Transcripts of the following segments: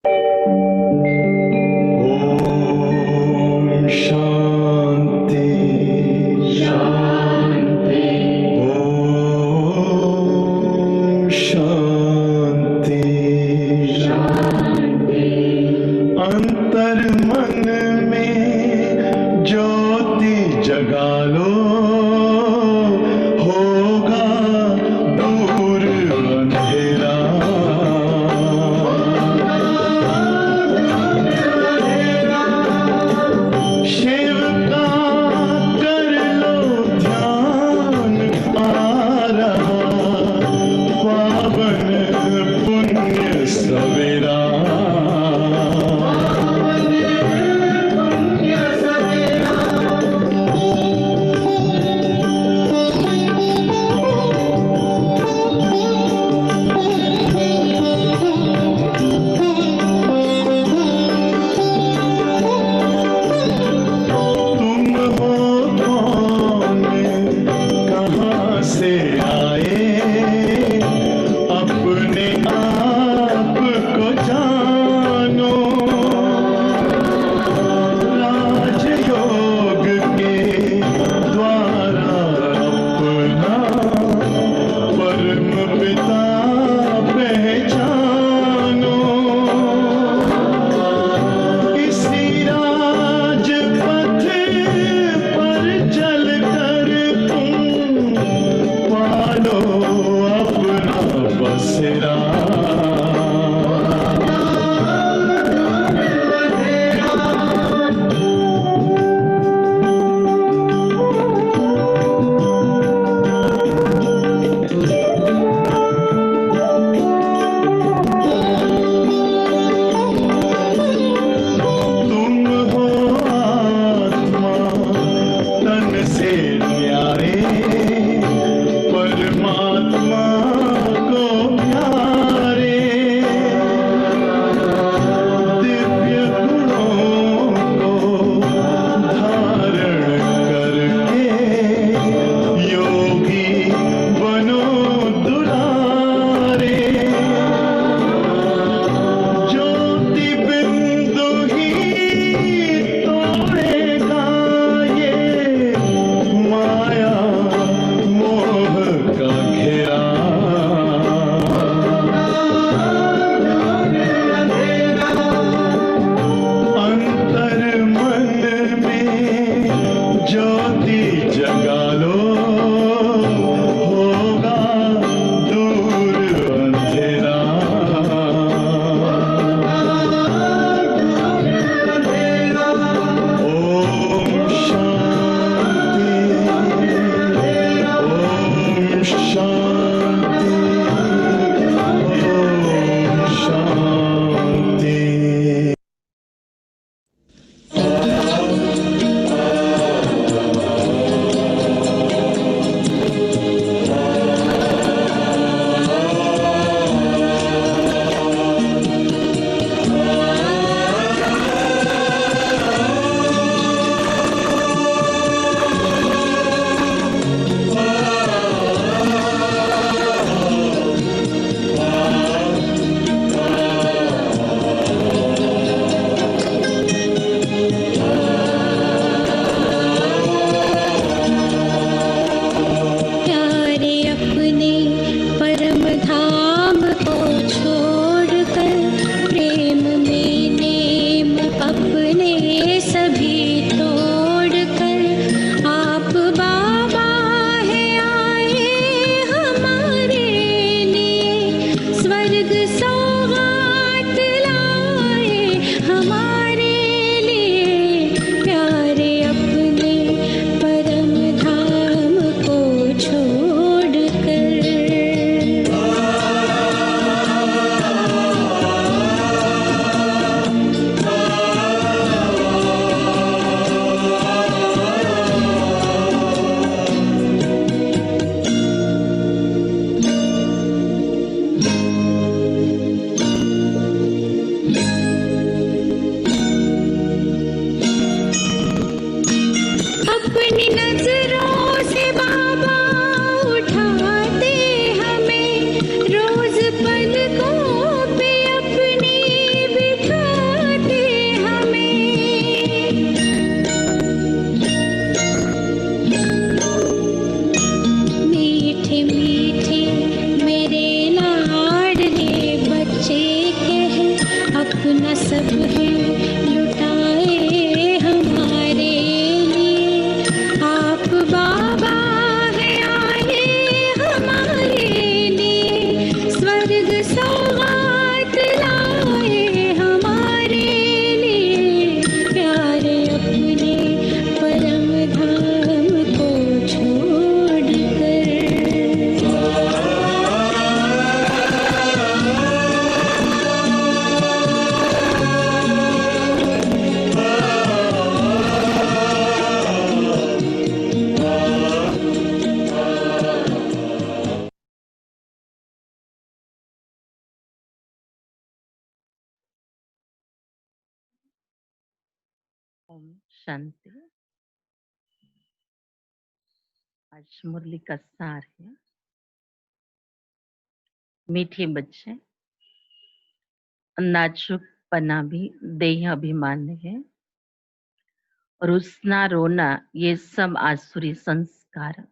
ओम शांति शांति। ओम शांति शांति। अंतर मन में ज्योति जगा लो, होगा दूर अंधेरा। शिव का कर लो ध्यान, आ रहा पावन पुण्य सवेरा। ओम शांति। आज मुरली का सार है, मीठे बच्चे, नाजुकपना भी देह अभिमान है। रुसना रोना ये सब आसुरी संस्कार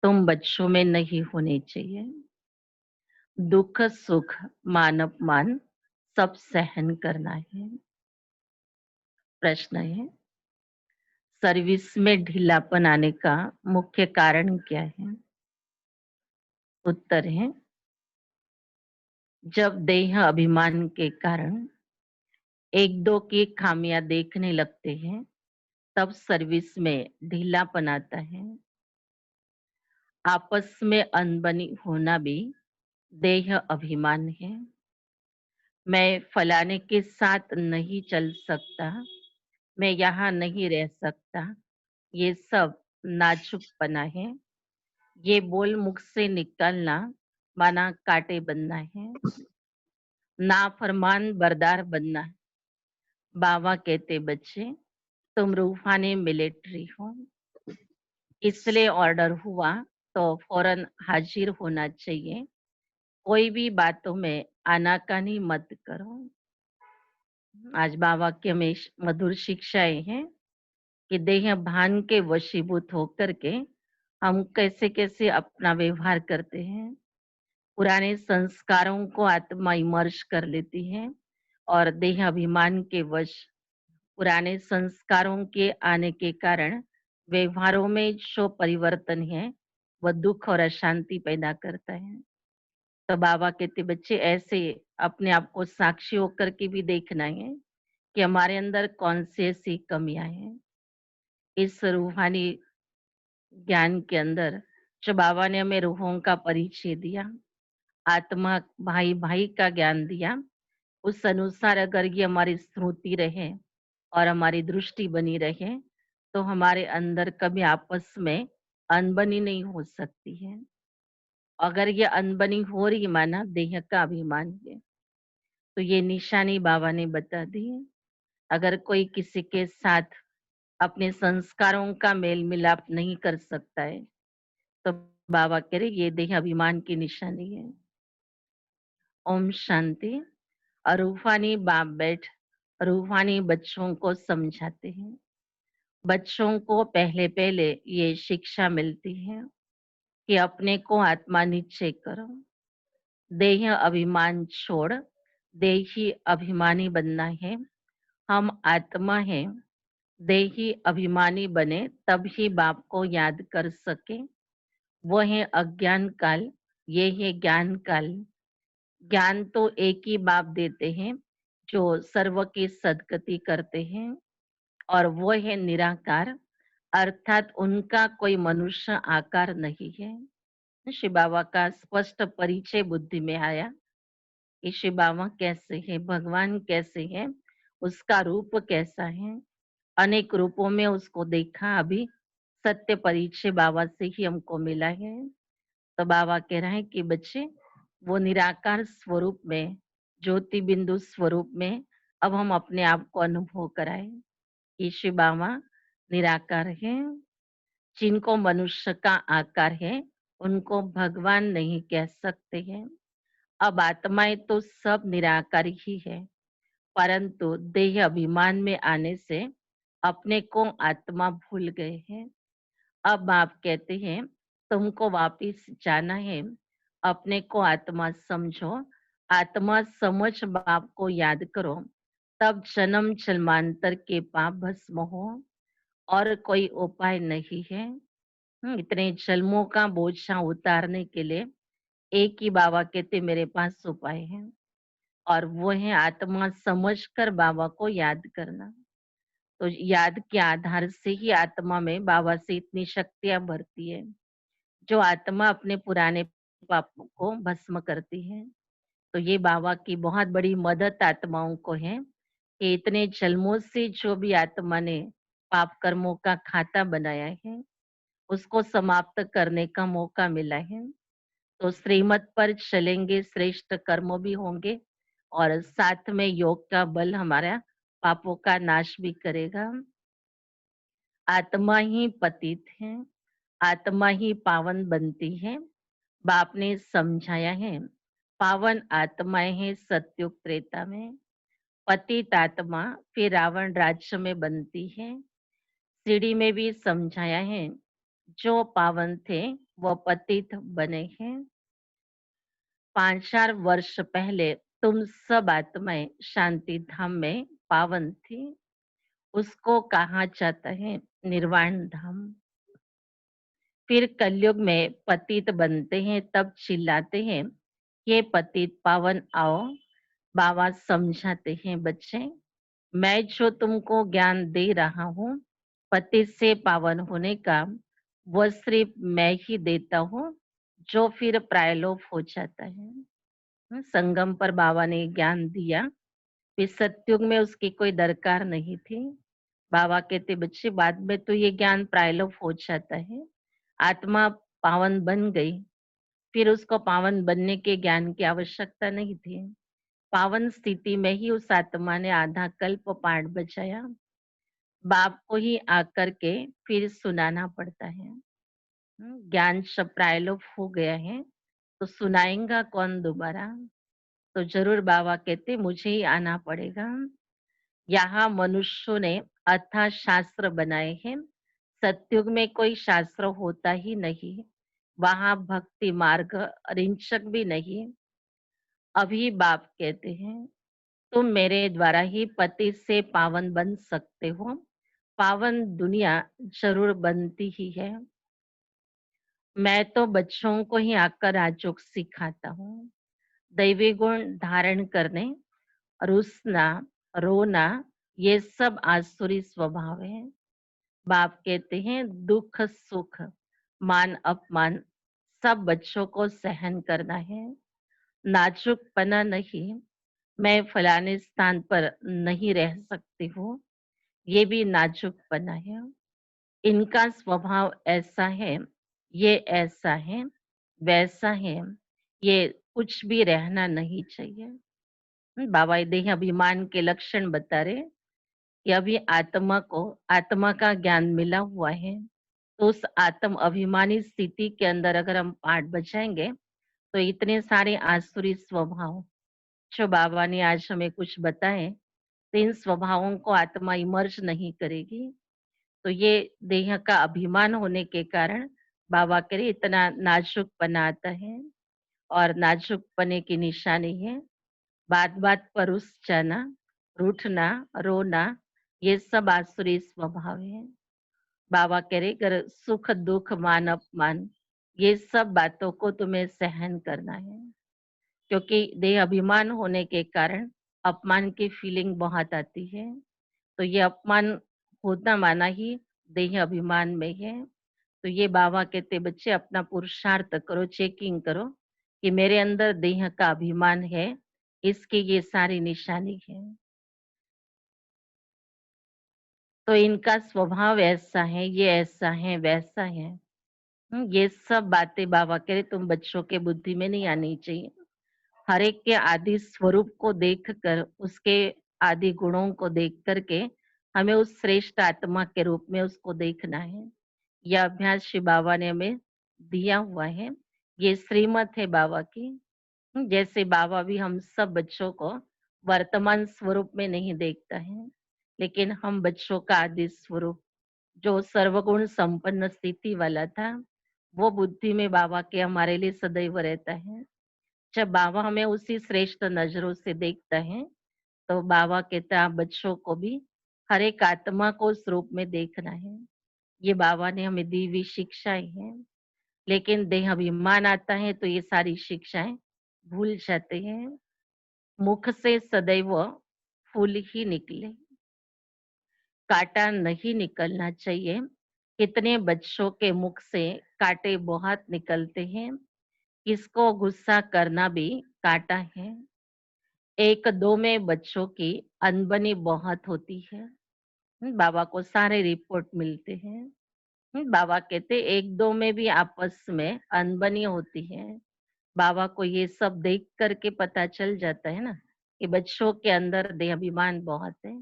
तुम बच्चों में नहीं होने चाहिए। दुख सुख मान अपमान सब सहन करना है। प्रश्न है, सर्विस में ढीलापन आने का मुख्य कारण क्या है? उत्तर है, जब देह अभिमान के कारण एक दो की खामियां देखने लगते हैं तब सर्विस में ढीलापन आता है। आपस में अनबनी होना भी देह अभिमान है। मैं फलाने के साथ नहीं चल सकता, मैं यहाँ नहीं रह सकता, ये सब नाजुकपना है। ये बोल मुख से निकलना माना कांटे बनना है। नाफरमान बरदार बनना। बाबा कहते बच्चे तुम रूहानी मिलिट्री हो, इसलिए ऑर्डर हुआ तो फौरन हाजिर होना चाहिए। कोई भी बातों में आनाकानी मत करो। आज बाबा के में मधुर शिक्षाएं हैं कि देह भान के वशीभूत होकर के हम कैसे कैसे अपना व्यवहार करते हैं। पुराने संस्कारों को आत्मा इमर्श कर लेती है और देह अभिमान के वश पुराने संस्कारों के आने के कारण व्यवहारों में जो परिवर्तन है वह दुख और अशांति पैदा करता है। तो बाबा कहते बच्चे ऐसे अपने आप को साक्षी होकर के भी देखना है कि हमारे अंदर कौन सी ऐसी कमियां हैं। इस रूहानी ज्ञान के अंदर जो बाबा ने हमें रूहों का परिचय दिया, आत्मा भाई भाई का ज्ञान दिया, उस अनुसार अगर ये हमारी स्मृति रहे और हमारी दृष्टि बनी रहे तो हमारे अंदर कभी आपस में अनबनी नहीं हो सकती है। अगर ये अनबनी हो रही माना देह का अभिमान है तो ये निशानी बाबा ने बता दी। अगर कोई किसी के साथ अपने संस्कारों का मेल मिलाप नहीं कर सकता है तो बाबा कह रहे ये देह अभिमान की निशानी है। ओम शांति। और रूहानी बाप बैठ रूहानी बच्चों को समझाते हैं। बच्चों को पहले पहले ये शिक्षा मिलती है कि अपने को आत्मा निश्चय करो, देह अभिमान छोड़ देही अभिमानी बनना है। हम आत्मा है, देही अभिमानी बने तब ही बाप को याद कर सके। वो है अज्ञान काल, ये है ज्ञान काल। ज्ञान तो एक ही बाप देते हैं जो सर्व की सदगति करते हैं और वो है निराकार, अर्थात उनका कोई मनुष्य आकार नहीं है। श्री बाबा का स्पष्ट परिचय बुद्धि में आया कि श्री बाबा कैसे है, भगवान कैसे है, उसका रूप कैसा है। अनेक रूपों में उसको देखा, अभी सत्य परिचय बाबा से ही हमको मिला है। तो बाबा कह रहे हैं कि बच्चे वो निराकार स्वरूप में, ज्योति बिंदु स्वरूप में अब हम अपने आप को अनुभव कराए कि श्री बाबा निराकार है। जिनको मनुष्य का आकार है उनको भगवान नहीं कह सकते हैं। अब आत्माएं तो सब निराकार ही है, परंतु देह अभिमान में आने से अपने को आत्मा भूल गए हैं। अब आप कहते हैं तुमको वापिस जाना है, अपने को आत्मा समझो, आत्मा समझ बाप को याद करो। तब जन्म जन्मांतर के पाप भस्म हो और कोई उपाय नहीं है। इतने जन्मों का बोझा उतारने के लिए एक ही बाबा कहते मेरे पास उपाय है, और वो है आत्मा समझकर बाबा को याद करना। तो याद के आधार से ही आत्मा में बाबा से इतनी शक्तियां भरती है, जो आत्मा अपने पुराने पापों को भस्म करती है। तो ये बाबा की बहुत बड़ी मदद आत्माओं को है कि इतने जन्मों से जो भी आत्मा ने पाप कर्मों का खाता बनाया है, उसको समाप्त करने का मौका मिला है। तो श्रीमत पर चलेंगे, श्रेष्ठ कर्म भी होंगे, और साथ में योग का बल हमारा पापों का नाश भी करेगा। आत्मा ही पतित है, आत्मा ही पावन बनती है। बाप ने समझाया है, पावन आत्माएं हैं सतयुग त्रेता में, पतित आत्मा फिर रावण राज्य में बनती है। सीढ़ी में भी समझाया है, जो पावन थे वो पतित बने हैं। 5-4 वर्ष पहले तुम सब आत्माएं शांति धाम में पावन थी, उसको कहा जाता है निर्वाण धाम। फिर कलयुग में पतित बनते हैं, तब चिल्लाते हैं, ये पतित पावन आओ। बाबा समझाते हैं, बच्चे मैं जो तुमको ज्ञान दे रहा हूँ पतित से पावन होने का, वो सिर्फ मैं ही देता हूँ, जो फिर प्रायलोप हो जाता है। संगम पर बाबा ने ज्ञान दिया, फिर सतयुग में उसकी कोई दरकार नहीं थी। बाबा कहते बच्चे बाद में तो ये ज्ञान प्रायलोप हो जाता है, आत्मा पावन बन गई, फिर उसको पावन बनने के ज्ञान की आवश्यकता नहीं थी। पावन स्थिति में ही उस आत्मा ने आधा कल्प पाठ बचाया, बाप को ही आकर के फिर सुनाना पड़ता है। ज्ञान सब प्रायलोप हो गया है, तो सुनाएंगा कौन दोबारा? तो जरूर बाबा कहते मुझे ही आना पड़ेगा। यहाँ मनुष्यों ने अथाह शास्त्र बनाए हैं, सतयुग में कोई शास्त्र होता ही नहीं, वहां भक्ति मार्ग रिंचक भी नहीं। अभी बाप कहते हैं, तुम मेरे द्वारा ही पति से पावन बन सकते हो, पावन दुनिया जरूर बनती ही है। मैं तो बच्चों को ही आकर राजयोग सिखाता हूँ, दैवी गुण धारण करने, रुसना, रोना, ये सब आसुरी स्वभाव है। बाप कहते हैं दुख सुख मान अपमान सब बच्चों को सहन करना है, नाजुकपना नहीं। मैं फलाने स्थान पर नहीं रह सकती हूँ, ये भी नाजुकपना है। इनका स्वभाव ऐसा है, ये ऐसा है, वैसा है, ये कुछ भी रहना नहीं चाहिए। बाबा ये देह अभिमान के लक्षण बता रहे कि अभी आत्मा को आत्मा का ज्ञान मिला हुआ है, तो उस आत्म अभिमानी स्थिति के अंदर अगर हम पाठ बचाएंगे, तो इतने सारे आसुरी स्वभाव जो बाबा ने आज हमें कुछ बताए, तो इन स्वभावों को आत्मा इमर्ज नहीं करेगी। तो ये देह का अभिमान होने के कारण बाबा करे इतना नाजुकपना आता है, और नाजुकपने की निशानी है बात बात पर रुस जाना, रूठना, रोना, ये सब आसुरी स्वभाव है। बाबा कह रहे कर सुख दुख मान अपमान, ये सब बातों को तुम्हें सहन करना है, क्योंकि देह अभिमान होने के कारण अपमान की फीलिंग बहुत आती है। तो ये अपमान होता माना ही देह अभिमान में है। तो ये बाबा कहते बच्चे अपना पुरुषार्थ करो, चेकिंग करो कि मेरे अंदर देह का अभिमान है, इसकी ये सारी निशानी है। तो इनका स्वभाव ऐसा है, ये ऐसा है, वैसा है। ये सब बातें बाबा कह रहे तुम बच्चों के बुद्धि में नहीं आनी चाहिए। हर एक के आदि स्वरूप को देख कर, उसके आदि गुणों को देख करके हमें उस श्रेष्ठ आत्मा के रूप में उसको देखना है। यह अभ्यास श्री बाबा ने हमें दिया हुआ है, ये श्रीमत है बाबा की। जैसे बाबा भी हम सब बच्चों को वर्तमान स्वरूप में नहीं देखता है, लेकिन हम बच्चों का आदि स्वरूप जो सर्वगुण संपन्न स्थिति वाला था, वो बुद्धि में बाबा के हमारे लिए सदैव रहता है। जब बाबा हमें उसी श्रेष्ठ नजरों से देखता है, तो बाबा कहते हैं आप बच्चों को भी हर एक आत्मा को उस रूप में देखना है। ये बाबा ने हमें दी हुई शिक्षाएँ हैं। लेकिन देह अभिमान आता है तो ये सारी शिक्षाएँ भूल जाते हैं। मुख से सदैव फूल ही निकले, काँटा नहीं निकलना चाहिए। कितने बच्चों के मुख से काँटे बहुत निकलते हैं, किसको गुस्सा करना भी काँटा है। 1-2 में बच्चों की अनबनी बहुत होती है। बाबा को सारे रिपोर्ट मिलते हैं। बाबा कहते 1-2 में भी आपस में अनबनी होती है। बाबा को ये सब देख कर के पता चल जाता है ना कि बच्चों के अंदर देहाभिमान बहुत है।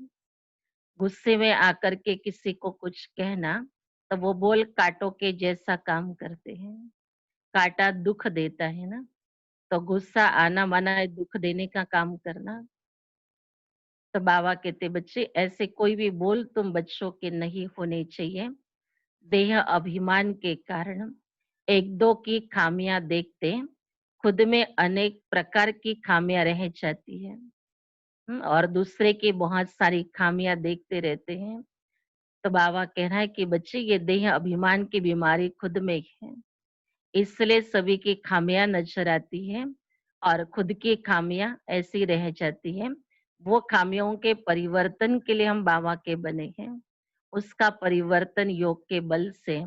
गुस्से में आकर के किसी को कुछ कहना तो वो बोल कांटों के जैसा काम करते हैं। कांटा दुख देता है ना, तो गुस्सा आना माना है दुख देने का काम करना। तो बाबा कहते बच्चे ऐसे कोई भी बोल तुम बच्चों के नहीं होने चाहिए। देह अभिमान के कारण 1-2 की खामियां देखते खुद में अनेक प्रकार की खामियां रह जाती है। और दूसरे की बहुत सारी खामियां देखते रहते हैं। तो बाबा कह रहा है कि बच्चे ये देह अभिमान की बीमारी खुद में है, इसलिए सभी की खामियां नजर आती है और खुद की खामियां ऐसी रह जाती है। वो खामियों के परिवर्तन के लिए हम बाबा के बने हैं। उसका परिवर्तन योग के बल से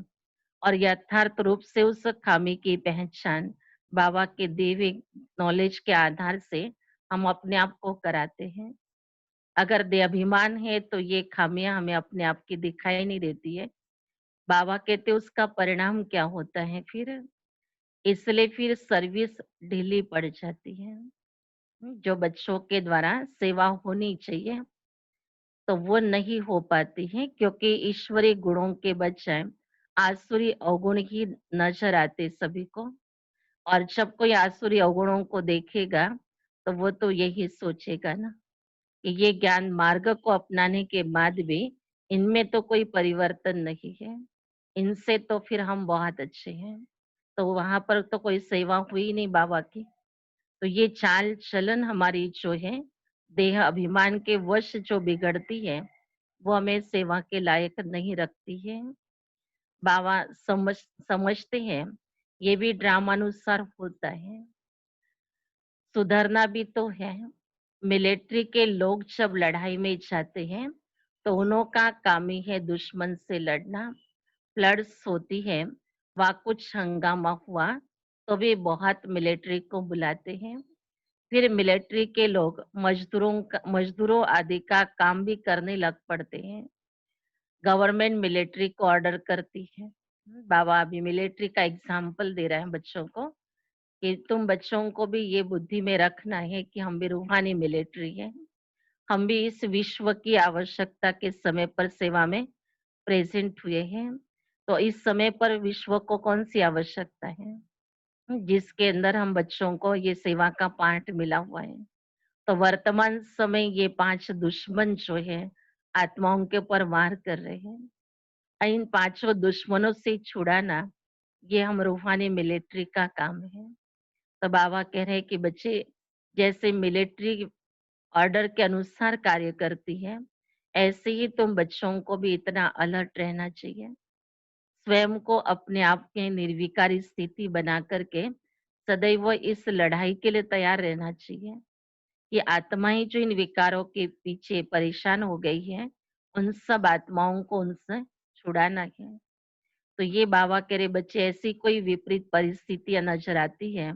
और यथार्थ रूप से उस खामी की पहचान बाबा के देवी नॉलेज के आधार से हम अपने आप को कराते हैं। अगर देहाभिमान है तो ये खामियां हमें अपने आप की दिखाई नहीं देती है। बाबा कहते उसका परिणाम क्या होता है फिर? इसलिए फिर सर्विस ढीली पड़ जाती है। जो बच्चों के द्वारा सेवा होनी चाहिए तो वो नहीं हो पाती है क्योंकि ईश्वरीय गुणों के बजाय आसुरी अवगुण ही नजर आते सभी को। और जब कोई आसुरी अवगुणों को देखेगा तो वो तो यही सोचेगा ना कि ये ज्ञान मार्ग को अपनाने के बाद भी इनमें तो कोई परिवर्तन नहीं है। इनसे तो फिर हम बहुत अच्छे हैं। तो वहां पर तो कोई सेवा हुई नहीं बाबा की। तो ये चाल चलन हमारी जो है देह अभिमान के वश जो बिगड़ती है वो हमें सेवा के लायक नहीं रखती है। बाबा समझते हैं ये भी ड्रामानुसार होता है। सुधरना भी तो है। मिलिट्री के लोग जब लड़ाई में जाते हैं तो उन्हों का काम ही है दुश्मन से लड़ना। फ्लड्स होती है, वहाँ कुछ हंगामा हुआ तो भी बहुत मिलिट्री को बुलाते हैं। फिर मिलिट्री के लोग मजदूरों आदि का काम भी करने लग पड़ते हैं। गवर्नमेंट मिलिट्री को ऑर्डर करती है। बाबा अभी मिलिट्री का एग्जाम्पल दे रहे हैं बच्चों को कि तुम बच्चों को भी ये बुद्धि में रखना है कि हम भी रूहानी मिलिट्री है। हम भी इस विश्व की आवश्यकता के समय पर सेवा में प्रेजेंट हुए हैं। तो इस समय पर विश्व को कौन सी आवश्यकता है? जिसके अंदर हम बच्चों को ये सेवा का पाठ मिला हुआ है। तो वर्तमान समय ये 5 दुश्मन जो है आत्माओं के ऊपर वार कर रहे हैं। इन पांचों दुश्मनों से छुड़ाना ये हम रूहानी मिलिट्री का काम है। तो बाबा कह रहे हैं कि बच्चे जैसे मिलिट्री ऑर्डर के अनुसार कार्य करती है, ऐसे ही तुम बच्चों को भी इतना अलर्ट रहना चाहिए। स्वयं को अपने आप के निर्विकारी स्थिति बना करके सदैव इस लड़ाई के लिए तैयार रहना चाहिए। ये आत्माएं जो इन विकारों के पीछे परेशान हो गई है, उन सब आत्माओं को उनसे छुड़ाना है। तो ये बाबा कह रहे बच्चे ऐसी कोई विपरीत परिस्थितियां नजर आती है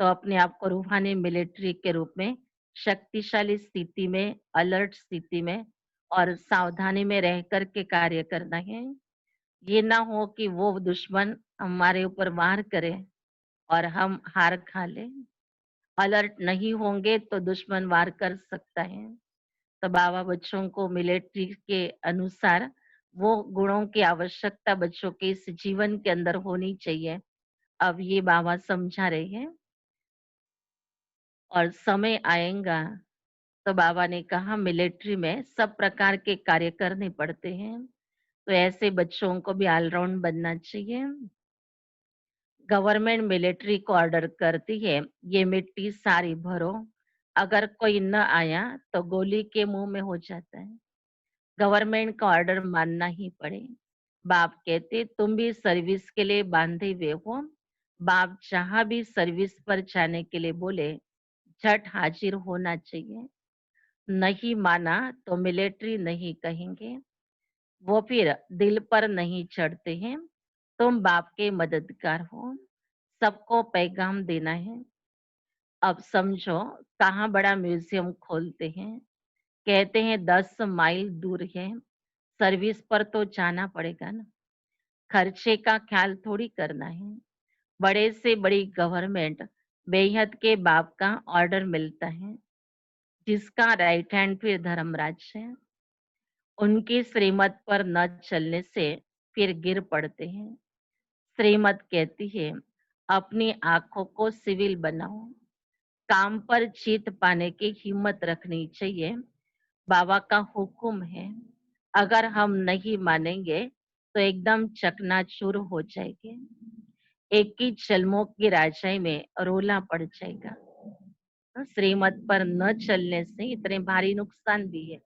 तो अपने आप को रूहानी मिलिट्री के रूप में शक्तिशाली स्थिति में, अलर्ट स्थिति में और सावधानी में रह कर के कार्य करना है। ये ना हो कि वो दुश्मन हमारे ऊपर वार करे और हम हार खा लें। अलर्ट नहीं होंगे तो दुश्मन वार कर सकता है। तो बाबा बच्चों को मिलिट्री के अनुसार वो गुणों की आवश्यकता बच्चों के इस जीवन के अंदर होनी चाहिए। अब ये बाबा समझा रहे हैं और समय आएगा तो बाबा ने कहा मिलिट्री में सब प्रकार के कार्य करने पड़ते हैं। तो ऐसे बच्चों को भी ऑलराउंड बनना चाहिए। गवर्नमेंट मिलिट्री को ऑर्डर करती है ये मिट्टी सारी भरो, अगर कोई न आया तो गोली के मुंह में हो जाता है। गवर्नमेंट का ऑर्डर मानना ही पड़े। बाप कहते तुम भी सर्विस के लिए बांधे हुए हो। बाप जहां भी सर्विस पर जाने के लिए बोले झट हाजिर होना चाहिए। नहीं माना तो मिलिट्री नहीं कहेंगे। वो फिर दिल पर नहीं चढ़ते हैं। तुम बाप के मददगार हो। सबको पैगाम देना है। अब समझो कहाँ बड़ा म्यूजियम खोलते हैं। कहते हैं 10 माइल दूर है। सर्विस पर तो जाना पड़ेगा ना। खर्चे का ख्याल थोड़ी करना है। बड़े से बड़ी गवर्नमेंट बेहद के बाप का ऑर्डर मिलता है। जिसका राइट हैंड फिर धर्मराज है। उनकी श्रीमत पर न चलने से फिर गिर पड़ते हैं। श्रीमत कहती है अपनी आंखों को सिविल बनाओ। काम पर जीत पाने की हिम्मत रखनी चाहिए। बाबा का हुक्म है। अगर हम नहीं मानेंगे तो एकदम चकनाचूर हो जाएंगे। एक ही जन्मों की राजाई में रोला पड़ जाएगा। श्रीमत पर न चलने से इतने भारी नुकसान भी है।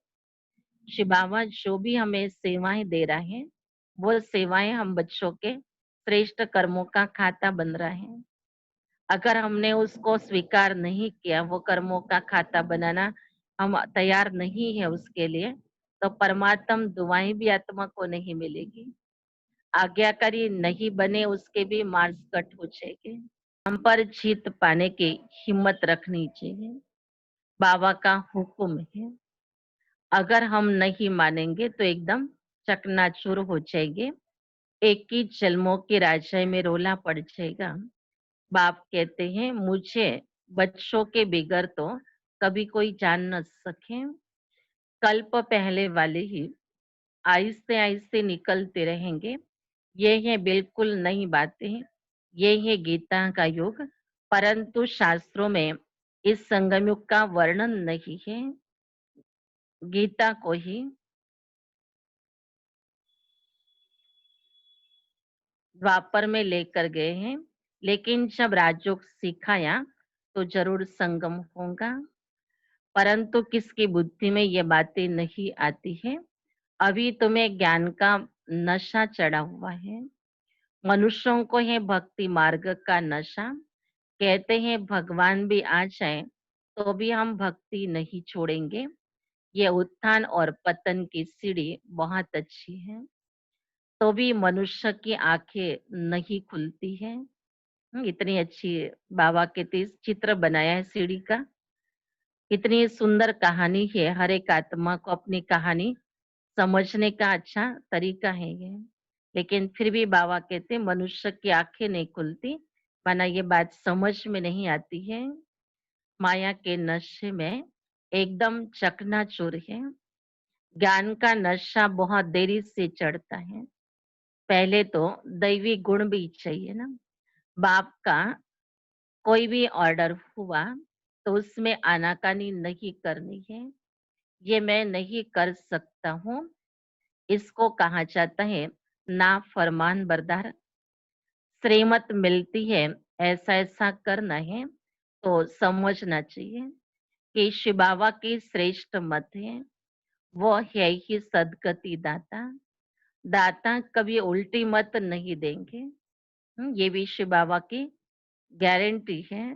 शिव बाबा जो भी हमें सेवाएं दे रहा है वो सेवाएं हम बच्चों के श्रेष्ठ कर्मों का खाता बन रहा है। अगर हमने उसको स्वीकार नहीं किया, वो कर्मों का खाता बनाना हम तैयार नहीं है उसके लिए, तो परमात्म दुआएं भी आत्मा को नहीं मिलेगी। आज्ञाकारी नहीं बने उसके भी मार्क्स कट हो जाएंगे। हम पर जीत पाने की हिम्मत रखनी चाहिए। बाबा का हुक्म है। अगर हम नहीं मानेंगे तो एकदम चकनाचूर हो जाएंगे। एक ही जन्मों की राजाई में रोला पड़ जाएगा। बाप कहते हैं मुझे बच्चों के बिगर तो कभी कोई जान न सके। कल्प पहले वाले ही आहिस्ते आहिस्ते निकलते रहेंगे। ये है बिल्कुल नई बातें। ये है गीता का युग। परंतु शास्त्रों में इस संगम युग का वर्णन नहीं है। गीता को ही द्वापर में लेकर गए हैं। लेकिन जब राजयोग सिखाया तो जरूर संगम होगा। परंतु किसकी बुद्धि में ये बातें नहीं आती है। अभी तुम्हें ज्ञान का नशा चढ़ा हुआ है। मनुष्यों को है भक्ति मार्ग का नशा। कहते हैं भगवान भी आ जाए तो भी हम भक्ति नहीं छोड़ेंगे। ये उत्थान और पतन की सीढ़ी बहुत अच्छी है तो भी मनुष्य की आंखें नहीं खुलती है। इतनी अच्छी बाबा के तीस चित्र बनाया है सीढ़ी का। इतनी सुंदर कहानी है। हर एक आत्मा को अपनी कहानी समझने का अच्छा तरीका है ये। लेकिन फिर भी बाबा कहते मनुष्य की आंखें नहीं खुलती। माना ये बात समझ में नहीं आती है। माया के नशे में एकदम चकनाचूर है। ज्ञान का नशा बहुत देरी से चढ़ता है। पहले तो दैवी गुण भी चाहिए ना। बाप का कोई भी ऑर्डर हुआ तो उसमें आनाकानी नहीं करनी है। ये मैं नहीं कर सकता हूँ। इसको कहा जाता है ना फरमान बरदार। श्रीमत मिलती है ऐसा ऐसा करना है तो समझना चाहिए कि शिव बाबा की श्रेष्ठ मत है। वो है ही सदगति दाता। दाता कभी उल्टी मत नहीं देंगे। ये भी शिव बाबा की गारंटी है।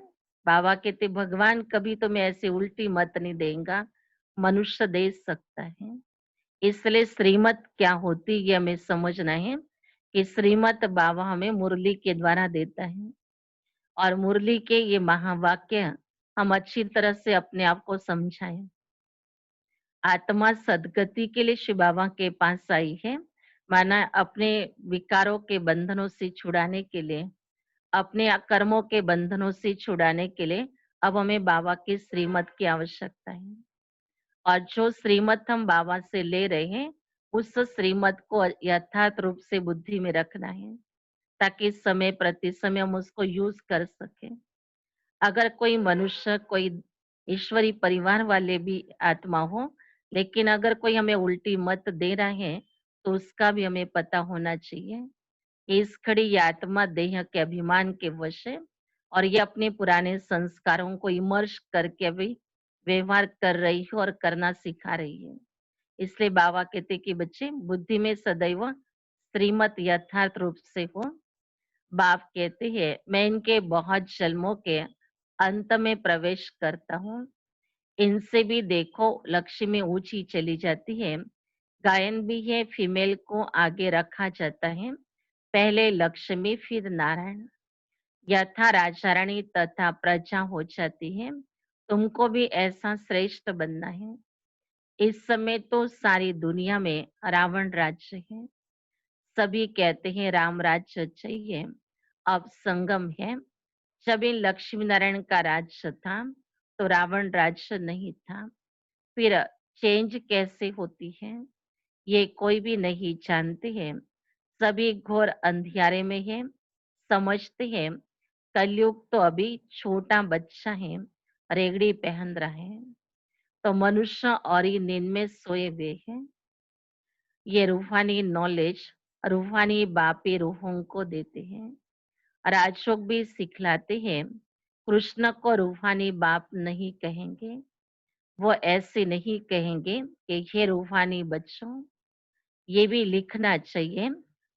बाबा कहते भगवान कभी तुम्हें ऐसी उल्टी मत नहीं देगा। मनुष्य दे सकता है। इसलिए श्रीमत क्या होती है हमें समझना है कि श्रीमत बाबा हमें मुरली के द्वारा देता है। और मुरली के ये महावाक्य हम अच्छी तरह से अपने आप को समझाएं। आत्मा सदगति के लिए शिव बाबा के पास आई है। माना अपने विकारों के बंधनों से छुड़ाने के लिए, अपने कर्मों के बंधनों से छुड़ाने के लिए अब हमें बाबा की श्रीमत की आवश्यकता है। और जो श्रीमत हम बाबा से ले रहे हैं उस श्रीमत को यथार्थ रूप से बुद्धि में रखना है ताकि समय प्रति समय हम उसको यूज कर सके। अगर कोई मनुष्य कोई ईश्वरी परिवार वाले भी आत्मा हो लेकिन अगर कोई हमें उल्टी मत दे रहा है तो उसका भी हमें पता होना चाहिए कि इस खड़ी ये आत्मा देह के अभिमान के वश है और ये अपने पुराने संस्कारों को इमर्श करके भी व्यवहार कर रही है और करना सिखा रही है। इसलिए बाबा कहते कि बच्चे बुद्धि में सदैव श्रीमत यथार्थ रूप से हो। बाप कहते हैं मैं इनके बहुत जन्मों के अंत में प्रवेश करता हूँ। इनसे भी देखो लक्ष्मी ऊंची चली जाती है। गायन भी है, फीमेल को आगे रखा जाता है, पहले लक्ष्मी फिर नारायण। यथा राजा रानी तथा प्रजा हो जाती है, तुमको भी ऐसा श्रेष्ठ बनना है। इस समय तो सारी दुनिया में रावण राज्य है। सभी कहते हैं राम राज्य चाहिए। अब संगम है। जब इन लक्ष्मी नारायण का राज्य था तो रावण राज्य नहीं था। फिर चेंज कैसे होती है ये कोई भी नहीं जानते हैं। सभी घोर अंधियारे में है। समझते हैं कलयुग तो अभी छोटा बच्चा है, रेगड़ी पहन रहा है, तो मनुष्य और ही नींद में सोए हुए हैं। ये रूहानी नॉलेज रूहानी बापी रूहों को देते हैं। राजयोग भी सिखलाते हैं। कृष्ण को रूहानी बाप नहीं कहेंगे। वो ऐसे नहीं कहेंगे कि हे रूहानी बच्चों, ये भी लिखना चाहिए।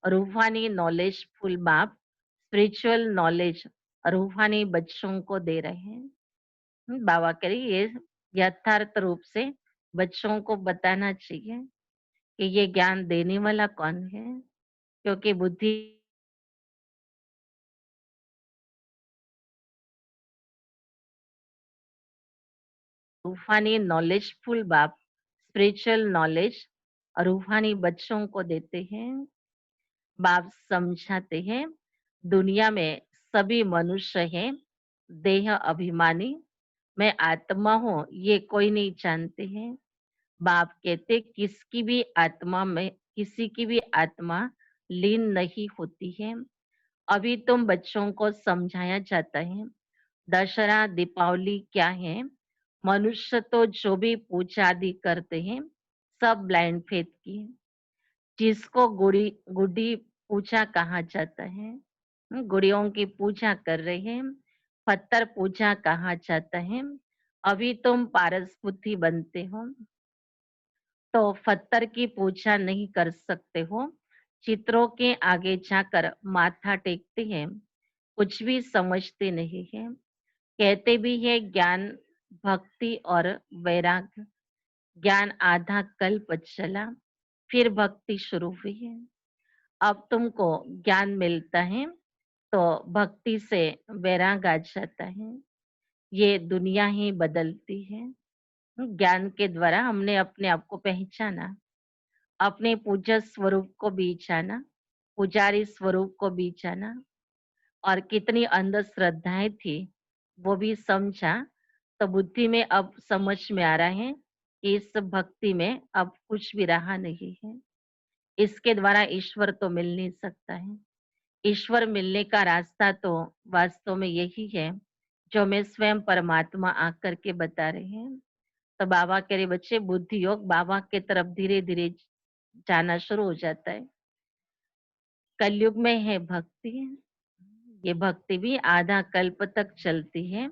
रूहानी नॉलेज फुल बाप स्पिरिचुअल नॉलेज रूहानी बच्चों को दे रहे हैं। बाबा करिए ये यथार्थ रूप से बच्चों को बताना चाहिए कि ये ज्ञान देने वाला कौन है, क्योंकि बुद्धि रूहानी नॉलेजफुल बाप स्पिरिचुअल नॉलेज रूहानी बच्चों को देते हैं। बाप समझाते हैं दुनिया में सभी मनुष्य हैं देह अभिमानी। मैं आत्मा हूँ ये कोई नहीं जानते हैं। बाप कहते किसी की भी आत्मा लीन नहीं होती है। अभी तुम बच्चों को समझाया जाता है दशहरा दीपावली क्या है। मनुष्य तो जो भी पूजा आदि करते हैं सब ब्लाइंड फेथ की है। जिसको गुड़ी गुड्डी पूजा कहा जाता है, गुड़ियों की पूजा कर रहे हैं। पत्थर पूजा कहा जाता है। अभी तुम पारस बुद्धि बनते हो तो पत्थर की पूजा नहीं कर सकते हो। चित्रों के आगे जाकर माथा टेकते हैं, कुछ भी समझते नहीं है। कहते भी है ज्ञान भक्ति और वैराग्य। ज्ञान आधा कल्प चला, फिर भक्ति शुरू हुई है। अब तुमको ज्ञान मिलता है तो भक्ति से वैराग आ जाता है। ये दुनिया ही बदलती है। ज्ञान के द्वारा हमने अपने आप को पहचाना, अपने पूज्य स्वरूप को भी जाना, पुजारी स्वरूप को भी जाना, और कितनी अंधश्रद्धाएं थी वो भी समझा। तो बुद्धि में अब समझ में आ रहा है कि इस भक्ति में अब कुछ भी रहा नहीं है। इसके द्वारा ईश्वर तो मिल नहीं सकता है। ईश्वर मिलने का रास्ता तो वास्तव में यही है जो मैं स्वयं परमात्मा आकर के बता रहे हैं। तो बाबा कह रहे बच्चे बुद्धि योग बाबा के तरफ धीरे धीरे जाना शुरू हो जाता है। कलयुग में है भक्ति। ये भक्ति भी आधा कल्प तक चलती है।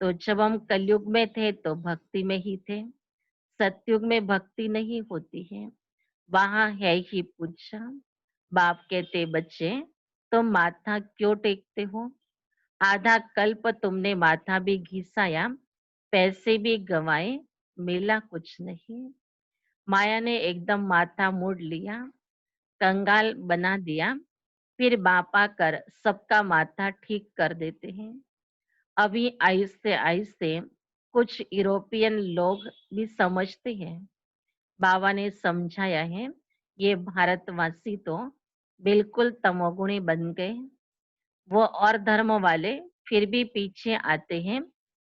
तो जब हम कलयुग में थे तो भक्ति में ही थे। सतयुग में भक्ति नहीं होती है, वहां है ही पूजा। बाप कहते बच्चे तुम माथा क्यों टेकते हो? आधा कल्प तुमने माथा भी घिसाया, पैसे भी गंवाए, मिला कुछ नहीं। माया ने एकदम माथा मोड़ लिया, कंगाल बना दिया। फिर बाप आकर सबका माथा ठीक कर देते हैं। अभी आहिस्ते आहिस्ते कुछ यूरोपियन लोग भी समझते हैं। बाबा ने समझाया है ये भारतवासी तो बिल्कुल तमोगुणी बन गए। वो और धर्म वाले फिर भी पीछे आते हैं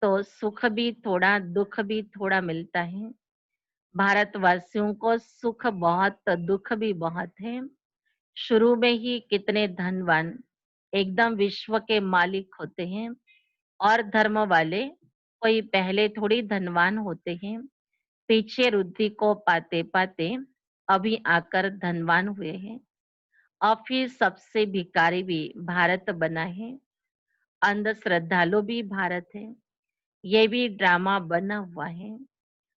तो सुख भी थोड़ा दुख भी थोड़ा मिलता है। भारतवासियों को सुख बहुत दुख भी बहुत है। शुरू में ही कितने धनवान एकदम विश्व के मालिक होते हैं, और धर्म वाले कोई पहले थोड़ी धनवान होते हैं, पीछे रुद्धि को पाते पाते अभी आकर धनवान हुए हैं। अब फिर सबसे भिखारी भी भारत बना है, अंधश्रद्धालु भी भारत है। ये भी ड्रामा बना हुआ है।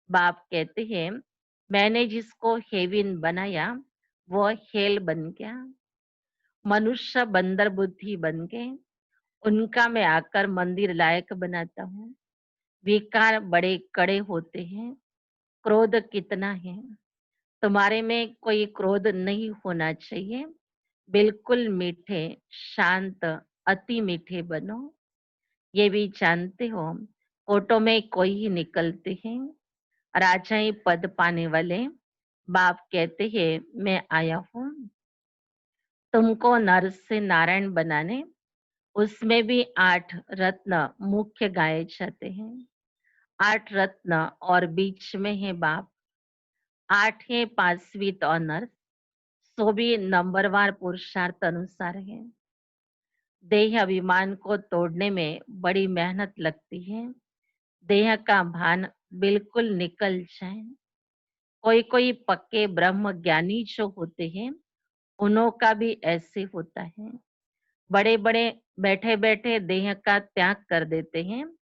बाप कहते हैं, मैंने जिसको हेविन बनाया वो हेल बन गया। मनुष्य बंदर बुद्धि बन गए, उनका मैं आकर मंदिर लायक बनाता हूँ। विकार बड़े कड़े होते हैं, क्रोध कितना है। तुम्हारे में कोई क्रोध नहीं होना चाहिए। बिल्कुल मीठे, शांत, अति मीठे बनो। ये भी जानते हो, कोर्टों में कोई ही निकलते हैं, राजाई पद पाने वाले। बाप कहते हैं, मैं आया हूँ तुमको नर से नारायण बनाने। उसमें भी 8 रत्न मुख्य गाए जाते हैं। 8 रत्न और बीच में है बाप। 8 है 5वीं ऑनर, सो भी नंबरवार पुरुषार्थ अनुसार है। देह अभिमान को तोड़ने में बड़ी मेहनत लगती है। देह का भान बिल्कुल निकल जाए। कोई कोई पक्के ब्रह्म ज्ञानी जो होते हैं, उन्हों का भी ऐसे होता है। बड़े बड़े बैठे बैठे देह का त्याग कर देते हैं,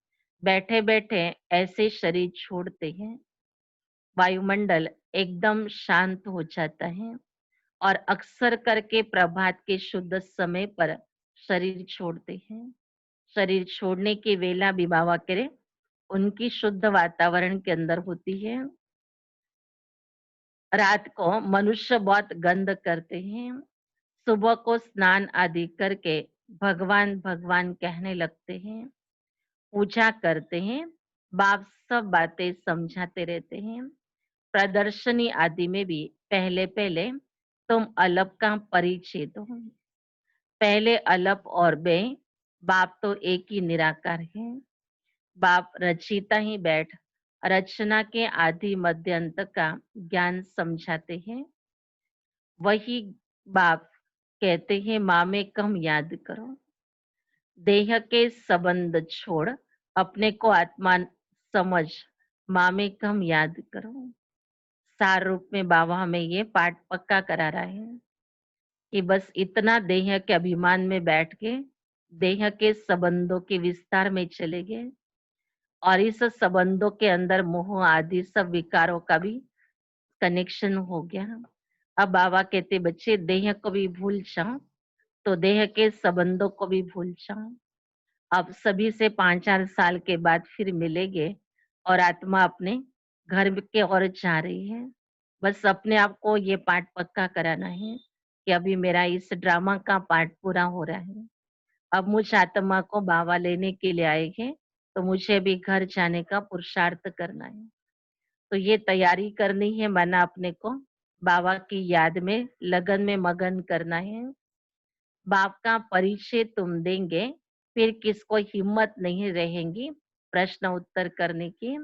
बैठे बैठे ऐसे शरीर छोड़ते हैं। वायुमंडल एकदम शांत हो जाता है और अक्सर करके प्रभात के शुद्ध समय पर शरीर छोड़ते हैं। शरीर छोड़ने की वेला भी बाबा करे उनकी शुद्ध वातावरण के अंदर होती है। रात को मनुष्य बहुत गंद करते हैं, सुबह को स्नान आदि करके भगवान भगवान कहने लगते हैं, पूजा करते हैं। बाप सब बातें समझाते रहते हैं। प्रदर्शनी आदि में भी पहले पहले तुम अलप का परिचय दो। पहले अलप और बे, बाप तो एक ही निराकार है। बाप रचिता ही बैठ रचना के आदि मध्य अंत का ज्ञान समझाते हैं। वही बाप कहते हैं, माँ में कम याद करो। देह के संबंध छोड़ अपने को आत्मा समझ, माँ में कम याद करो। सार रूप में बाबा हमें ये पाठ पक्का करा रहा है कि बस इतना देह के अभिमान में बैठ के देह के संबंधों के विस्तार में चले गए और इस संबंधों के अंदर मोह आदि सब विकारों का भी कनेक्शन हो गया। अब बाबा कहते, बच्चे देह को भी भूल जाओ तो देह के संबंधों को भी भूल जाओ। अब सभी से 5-4 साल के बाद फिर मिलेंगे और आत्मा अपने घर के ओर जा रही है। बस अपने आप को ये पाठ पक्का कराना है कि अभी मेरा इस ड्रामा का पार्ट पूरा हो रहा है। अब मुझ आत्मा को बाबा लेने के लिए आएंगे, तो मुझे भी घर जाने का पुरुषार्थ करना है। तो ये तैयारी करनी है, माना अपने को बाबा की याद में लगन में मगन करना है। बाप का परिचय तुम देंगे, फिर किसको हिम्मत नहीं रहेगी प्रश्न उत्तर करने की।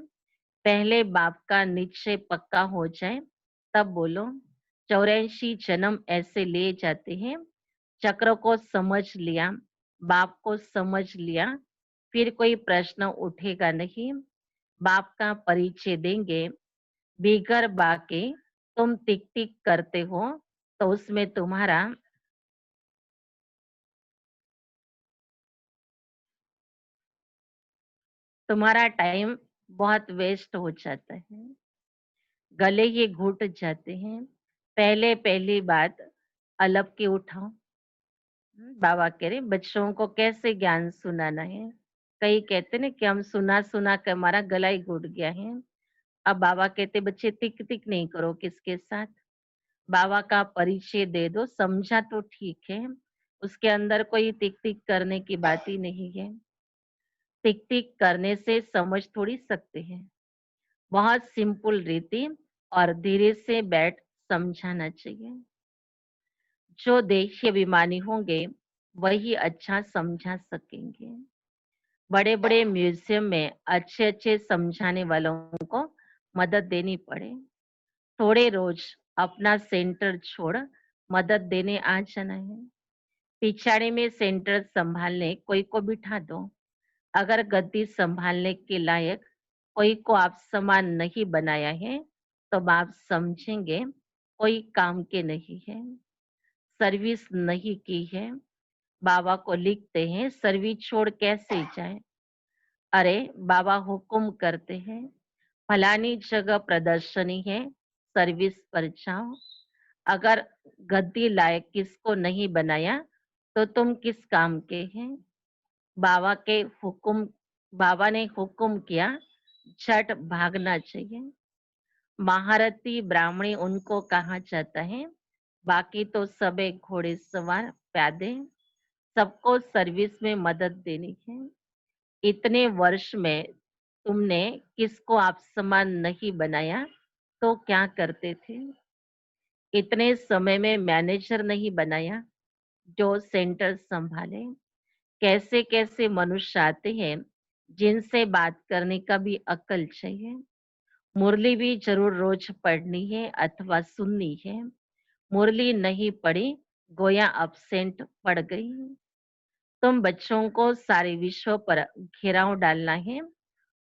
पहले बाप का निश्चय पक्का हो जाए तब बोलो। 84 जन्म ऐसे लिए जाते हैं। चक्र को समझ लिया, बाप को समझ लिया, फिर कोई प्रश्न उठेगा नहीं। बाप का परिचय देंगे। बिगर बाके तुम टिक टिक करते हो तो उसमें तुम्हारा टाइम बहुत वेस्ट हो जाता है, गले ही घुट जाते हैं। पहले पहली बात अलग के उठाओ। बाबा कह रहे बच्चों को कैसे ज्ञान सुनाना है। कई कहते ना कि हम सुना सुना कर हमारा गला ही घुट गया है। अब बाबा कहते बच्चे टिक टिक नहीं करो किसके साथ, बाबा का परिचय दे दो। समझा तो ठीक है, उसके अंदर कोई टिक टिक करने की बात ही नहीं है। टिक टिक करने से समझ थोड़ी सकते हैं। बहुत सिंपल रीति और धीरे से बैठ समझाना चाहिए। जो देशी अभिमानी होंगे वही अच्छा समझा सकेंगे। बड़े बड़े म्यूजियम में अच्छे अच्छे समझाने वालों को मदद देनी पड़े। थोड़े रोज अपना सेंटर छोड़ मदद देने आ जाना है। पिछाड़ी में सेंटर संभालने कोई को बिठा दो। अगर गद्दी संभालने के लायक कोई को आप समान नहीं बनाया है तो आप समझेंगे कोई काम के नहीं है, सर्विस नहीं की है। बाबा को लिखते हैं सर्विस छोड़ कैसे जाए। अरे बाबा हुक्म करते हैं, फलानी जगह प्रदर्शनी है, सर्विस पर जाओ। अगर गद्दी लायक किसको नहीं बनाया तो तुम किस काम के हैं? बाबा के हुक्म बाबा ने हुक्म किया, झट भागना चाहिए। महारथी ब्राह्मणी उनको कहा जाता है, बाकी तो सबे घोड़ेसवार प्यादे, सबको सर्विस में मदद देनी है। इतने वर्ष में तुमने किसको आप समान नहीं बनाया तो क्या करते थे? इतने समय में मैनेजर नहीं बनाया जो सेंटर संभाले। कैसे कैसे मनुष्य आते हैं जिनसे बात करने का भी अक्ल चाहिए। मुरली भी जरूर रोज पढ़नी है अथवा सुननी है। मुरली नहीं पढ़ी, गोया absent पड़ गई। तुम बच्चों को सारे विश्व पर घेराव डालना है।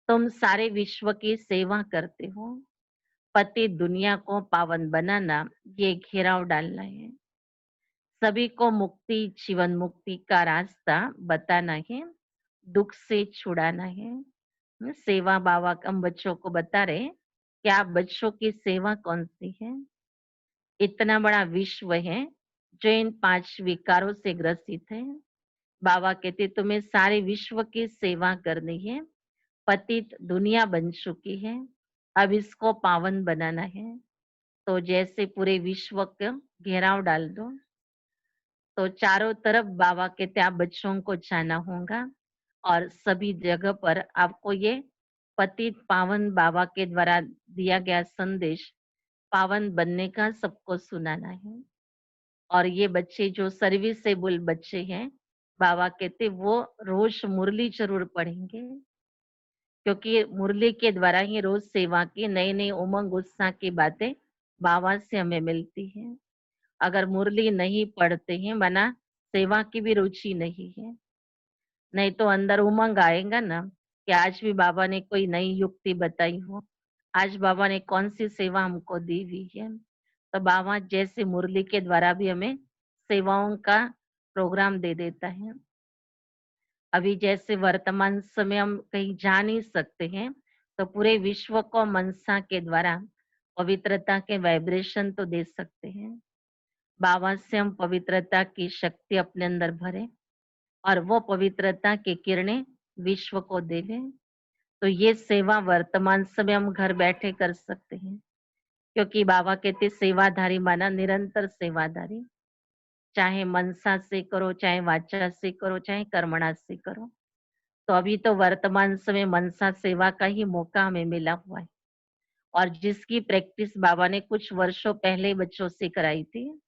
तुम सारे विश्व की सेवा करते हो। पति दुनिया को पावन बनाना, ये घेराव डालना है। सभी को मुक्ति, जीवन मुक्ति का रास्ता बताना है, दुख से छुड़ाना है। सेवा बाबा हम बच्चों को बता रहे कि आप बच्चों की सेवा कौन सी है। इतना बड़ा विश्व है जो इन 5 विकारों से ग्रसित है। बाबा कहते तुम्हें सारे विश्व की सेवा करनी है। पतित दुनिया बन चुकी है, अब इसको पावन बनाना है। तो जैसे पूरे विश्व को घेराव डाल दो, तो चारों तरफ बाबा कहते आप बच्चों को जाना होगा और सभी जगह पर आपको ये पतित पावन बाबा के द्वारा दिया गया संदेश पावन बनने का सबको सुनाना है। और ये बच्चे जो सर्विसेबल बच्चे हैं, बाबा कहते वो रोज मुरली जरूर पढ़ेंगे, क्योंकि मुरली के द्वारा ही रोज सेवा की नई नई उमंग उत्साह की बातें बाबा से हमें मिलती है। अगर मुरली नहीं पढ़ते हैं मना सेवा की भी रुचि नहीं है, नहीं तो अंदर उमंग आएगा ना कि आज भी बाबा ने कोई नई युक्ति बताई हो, आज बाबा ने कौन सी सेवा हमको दी हुई है। तो बाबा जैसे मुरली के द्वारा भी हमें सेवाओं का प्रोग्राम दे देता है। अभी जैसे वर्तमान समय हम कहीं जा नहीं सकते हैं, तो पूरे विश्व को मनसा के द्वारा पवित्रता के वाइब्रेशन तो दे सकते हैं। बाबा से हम पवित्रता की शक्ति अपने अंदर भरें और वो पवित्रता की किरणें विश्व को देवें। तो ये सेवा वर्तमान समय हम घर बैठे कर सकते हैं, क्योंकि बाबा कहते सेवाधारी माना निरंतर सेवाधारी। चाहे मनसा से करो, चाहे वाचा से करो, चाहे कर्मणा से करो। तो अभी तो वर्तमान समय मनसा सेवा का ही मौका हमें मिला हुआ है, और जिसकी प्रैक्टिस बाबा ने कुछ वर्षों पहले बच्चों से कराई थी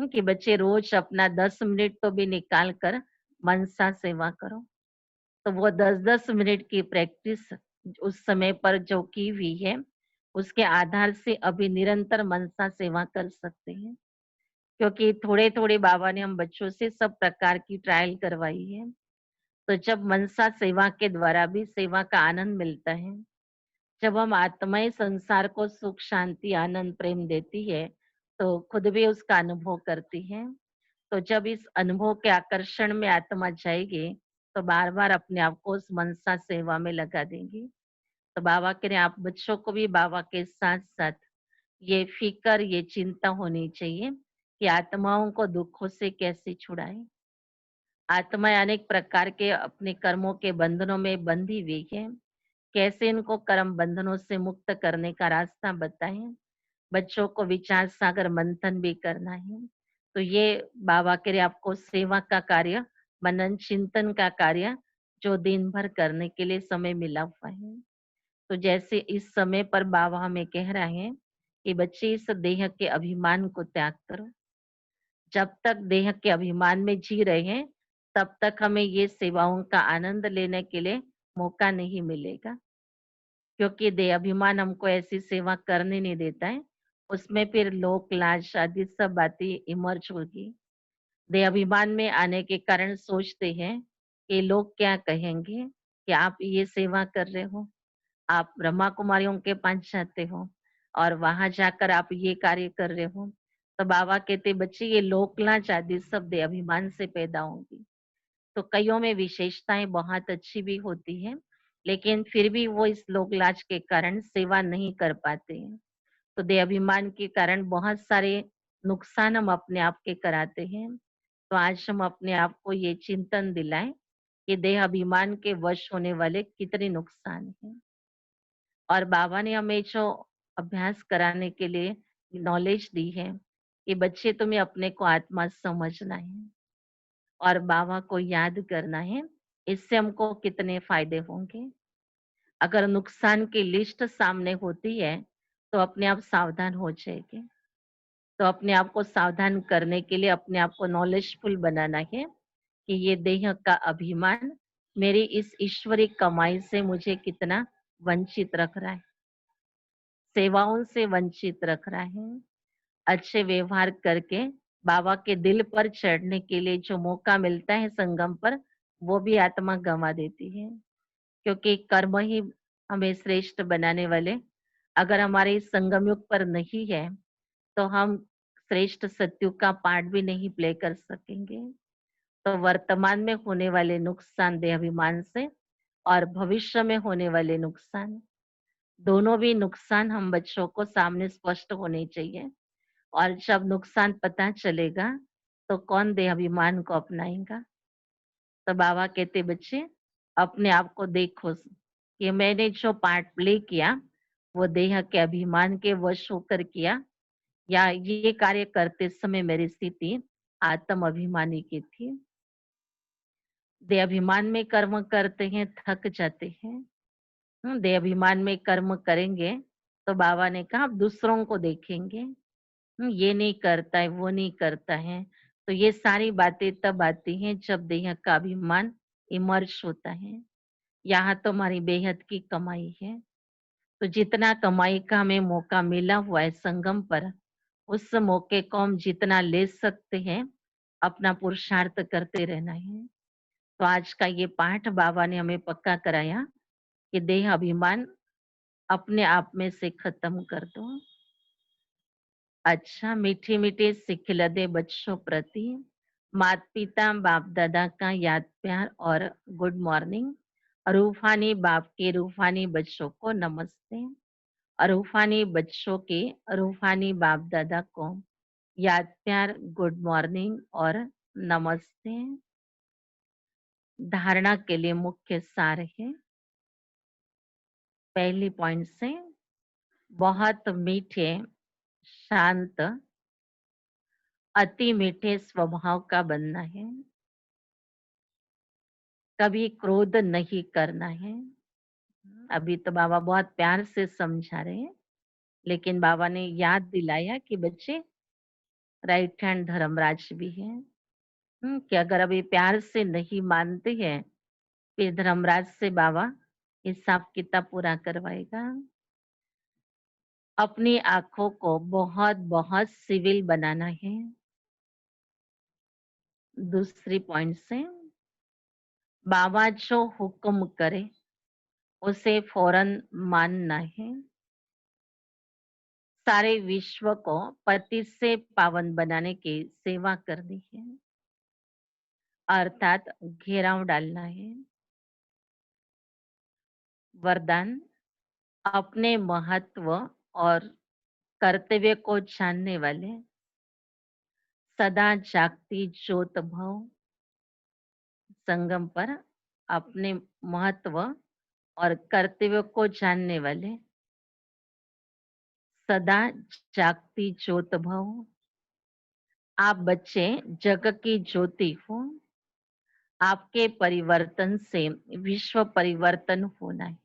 कि बच्चे रोज अपना 10 मिनट तो भी निकाल कर मनसा सेवा करो। तो वो 10-10 मिनट की प्रैक्टिस उस समय पर जो की हुई है, उसके आधार से अभी निरंतर मनसा सेवा कर सकते हैं। क्योंकि थोड़े-थोड़े बाबा ने हम बच्चों से सब प्रकार की ट्रायल करवाई है। तो जब मनसा सेवा के द्वारा भी सेवा का आनंद मिलता है, जब हम आत्माएं संसार को सुख, शांति, आनंद, प्रेम देती है, तो खुद भी उसका अनुभव करती है। तो जब इस अनुभव के आकर्षण में आत्मा जाएगी, तो बार-बार अपने आप को उस मनसा सेवा में लगा देंगी। तो बाबा कह रहे हैं आप बच्चों को भी बाबा के साथ-साथ ये फ़िक्र, ये चिंता होनी चाहिए कि आत्माओं को दुखों से कैसे छुड़ाएँ। आत्माएँ अनेक प्रकार के अपने कर्मों के बंधनों में बंधी हुई हैं। कैसे इनको कर्म बंधनों से मुक्त करने का रास्ता बताएँ। बच्चों को विचार सागर मंथन भी करना है। तो ये बाबा कह रहे आपको सेवा का कार्य, मनन चिंतन का कार्य जो दिन भर करने के लिए समय मिला हुआ है। तो जैसे इस समय पर बाबा हमें कह रहे हैं कि बच्चे इस देह के अभिमान को त्याग करो। जब तक देह के अभिमान में जी रहे हैं, तब तक हमें ये सेवाओं का आनंद लेने के लिए मौका नहीं मिलेगा। क्योंकि देह अभिमान हमको ऐसी सेवा करने नहीं देता है, उसमें फिर लोक लाज आदि सब बातें इमर्ज होगी। देह अभिमान में आने के कारण सोचते हैं कि लोग क्या कहेंगे कि आप ये सेवा कर रहे हो, आप ब्रह्मा कुमारियों के पास जाते हो और वहां जाकर आप ये कार्य कर रहे हो। तो बाबा कहते बच्चे ये लोक लाज आदि सब देह अभिमान से पैदा होंगी। तो कईयों में विशेषताएं बहुत अच्छी भी होती हैं, लेकिन फिर भी वो इस लोक लाज के कारण सेवा नहीं कर पाते हैं। तो देह अभिमान के कारण बहुत सारे नुकसान हम अपने आप के कराते हैं। तो आज हम अपने आप को ये चिंतन दिलाएं कि देह अभिमान के वश होने वाले कितने नुकसान हैं। और बाबा ने हमें जो अभ्यास कराने के लिए नॉलेज दी है कि बच्चे तुम्हें अपने को आत्मा समझना है और बाबा को याद करना है। इससे हमको कितने फायदे होंगे। अगर नुकसान की लिस्ट सामने होती है तो अपने आप सावधान हो जाएंगे। तो अपने आप को सावधान करने के लिए अपने आप को नॉलेजफुल बनाना है कि ये देह का अभिमान मेरी इस ईश्वरी कमाई से मुझे कितना वंचित रख रहा है, सेवाओं से वंचित रख रहा है। अच्छे व्यवहार करके बाबा के दिल पर चढ़ने के लिए जो मौका मिलता है संगम पर, वो भी आत्मा गंवा देती है। क्योंकि कर्म ही हमें श्रेष्ठ बनाने वाले अगर हमारे इस संगम युग पर नहीं है तो हम श्रेष्ठ सत्युग का पार्ट भी नहीं प्ले कर सकेंगे। तो वर्तमान में होने वाले नुकसान देहाभिमान से और भविष्य में होने वाले नुकसान, दोनों भी नुकसान हम बच्चों को सामने स्पष्ट होने चाहिए। और जब नुकसान पता चलेगा तो कौन देहाभिमान को अपनाएगा। तो बाबा कहते बच्चे अपने आप को देखो कि मैंने जो पार्ट प्ले किया वो देह के अभिमान के वश होकर किया या ये कार्य करते समय मेरी स्थिति आत्म अभिमानी की थी। देह अभिमान में कर्म करते हैं, थक जाते हैं। देह अभिमान में कर्म करेंगे तो बाबा ने कहा आप दूसरों को देखेंगे। ये नहीं करता है, वो नहीं करता है। तो ये सारी बातें तब आती हैं जब देह का अभिमान इमर्ज होता है। यहाँ तो हमारी बेहद की कमाई है। तो जितना कमाई का हमें मौका मिला हुआ है संगम पर, उस मौके को हम जितना ले सकते हैं अपना पुरुषार्थ करते रहना है। तो आज का ये पाठ बाबा ने हमें पक्का कराया कि देह अभिमान अपने आप में से खत्म कर दो। अच्छा, मीठी मीठी सिखिलदे बच्चों प्रति माता पिता बाप दादा का याद प्यार और गुड मॉर्निंग। रूहानी बाप के रूहानी बच्चों को नमस्ते और रूहानी बच्चों के रूहानी बाप दादा को याद प्यार गुड मॉर्निंग और नमस्ते। धारणा के लिए मुख्य सार है। पहली पॉइंट से बहुत मीठे शांत अति मीठे स्वभाव का बनना है। कभी क्रोध नहीं करना है। अभी तो बाबा बहुत प्यार से समझा रहे हैं, लेकिन बाबा ने याद दिलाया कि बच्चे राइट हैंड धर्मराज भी है। कि अगर अभी प्यार से नहीं मानते हैं फिर धर्मराज से बाबा हिसाब किताब पूरा करवाएगा। अपनी आंखों को बहुत बहुत सिविल बनाना है। दूसरी पॉइंट से बाबा जो हुक्म करे उसे फौरन मानना है। सारे विश्व को पति से पावन बनाने की सेवा करनी है, अर्थात घेराव डालना है। वरदान अपने महत्व और कर्तव्य को जानने वाले सदा जागती ज्योत भव। संगम पर अपने महत्व और कर्तव्य को जानने वाले सदा जागती ज्योत भव। आप बच्चे जग की ज्योति हो। आपके परिवर्तन से विश्व परिवर्तन होना है।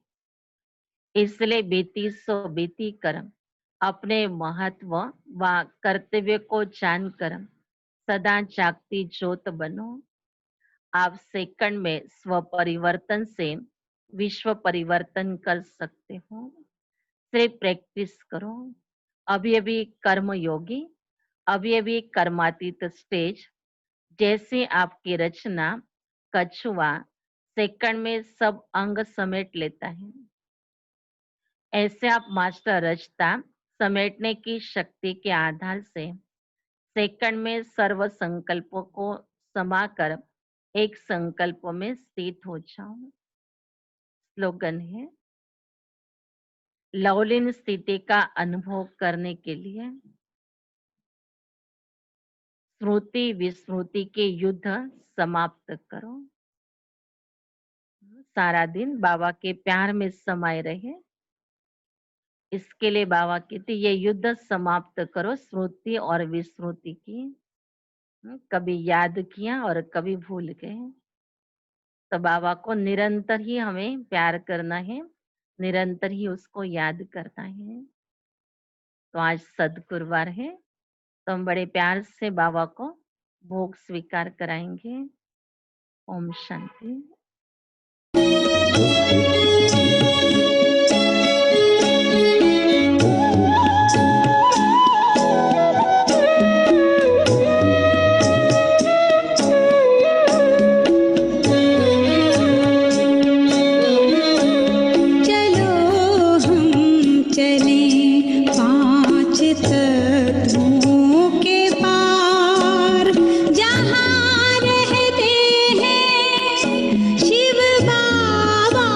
इसलिए बेटी सो बेटी कर्म अपने महत्व व कर्तव्य को जानकर सदा जागती ज्योत बनो। आप सेकंड में स्व परिवर्तन से विश्व परिवर्तन कर सकते हो। सिर्फ प्रैक्टिस करो। अभी अभी कर्म योगी, अभी अभी कर्मातीत स्टेज, जैसे आपकी रचना कछुआ सेकंड में सब अंग समेट लेता है, ऐसे आप मास्टर रचता समेटने की शक्ति के आधार से सेकंड में सर्व संकल्पों को समाकर एक संकल्प में स्थित हो जाओ। स्लोगन है, लवलीन स्थिति का अनुभव करने के लिए स्मृति विस्मृति के युद्ध समाप्त करो। सारा दिन बाबा के प्यार में समाये रहे, इसके लिए बाबा कहते ये युद्ध समाप्त करो स्मृति और विस्मृति की। कभी याद किया और कभी भूल गए। तो बाबा को निरंतर ही हमें प्यार करना है, निरंतर ही उसको याद करना है। तो आज सद्गुरुवार है, तो हम बड़े प्यार से बाबा को भोग स्वीकार कराएंगे। ओम शांति। चलो हम चलें पांच तत्वों के पार, जहाँ रहते हैं शिव बाबा